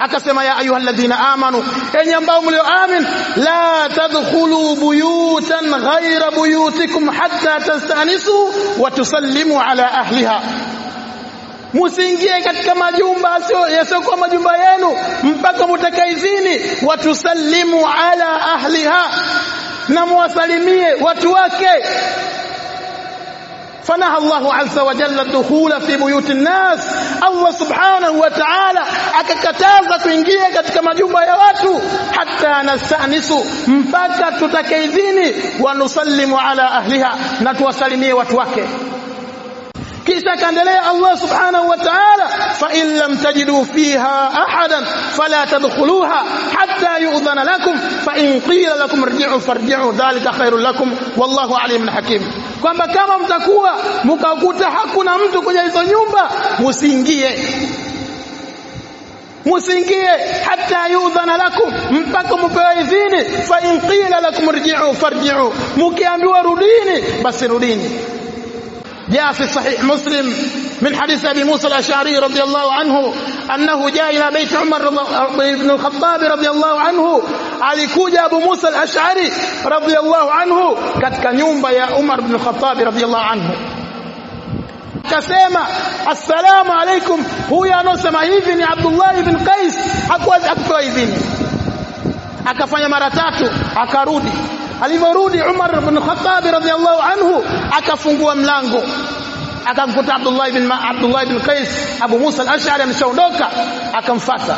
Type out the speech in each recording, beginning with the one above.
akasema ya ayyuhalladhina amanu, enyi ambao mlioamini, la tadkhulu buyutan ghayra buyutikum hatta tastanisu wa tusallimu ala ahliha, musiingie katika majumba yasiokuwa majumba yenu mpaka mutakaidhini, wa tusallimu ala ahliha, na muwasalimie watu wake. فنهى الله عز وجل الدخول في بيوت الناس. Allah subhanahu wa ta'ala akakataza kuingia katika majumba ya watu, hatta nastanisu, mpaka tutakaidhini, wa nusallimu ala ahliha, na tuwasalimie watu wake. Kisha kaendelea Allah subhanahu wa ta'ala, fa in lam tajidu fiha ahadan fala tadkhuluha hatta yu'dhana lakum fa in qila lakum irji'u farji'u dhalika khairul lakum wallahu alimun hakim, kwamba kama mtakuwa mkakuta hakuna mtu kwenye hizo nyumba, musiingie hatta yu'dhana lakum, mpaka mpewe idhini. Fa in qila lakum irji'u farji'u, mkiambiwa rudini basi rudini. جاء في صحيح مسلم من حديث أبي موسى الأشعري رضي الله عنه أنه جاء إلى بيت عمر بن الخطاب رضي الله عنه. alikuja Abu Musa al-Ash'ari radhiyallahu anhu katika nyumba ya Umar ibn Khattab radhiyallahu anhu, akasema assalamu alaykum. Huyu anosema hivi ni Abdullah ibn Qais, hakuwa idhini, akafanya mara 3 akarudi. Alivorudi Umar ibn Khattab radhiyallahu anhu akafungua mlango, akamkuta Abdullah ibn Qais, Abu Musa al-Ash'ari ameshaondoka, akamfuata.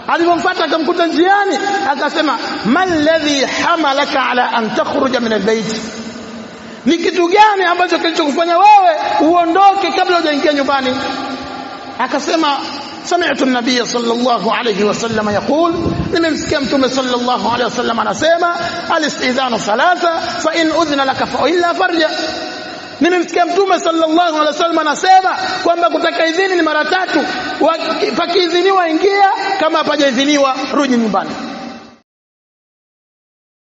Alipomfuata akamkuta njiani, akasema mal ladhi hamalaka ala an takhruja min albayt, ni kitu gani ambacho kilichokufanya wewe uondoke kabla hujaingia nyumbani? Akasema سمعت النبي صلى الله عليه وسلم يقول, nimemsikia mtume صلى الله عليه وسلم anasema al-istidhanu thalatha fa in udhina laka fa illa farja. Nimemsikia mtume sallallahu alaihi wasallam anasema kwamba kutaka idhini ni mara 3, pakiidhiniwa ingia, kama hapajaidhiniwa rudi nyumbani.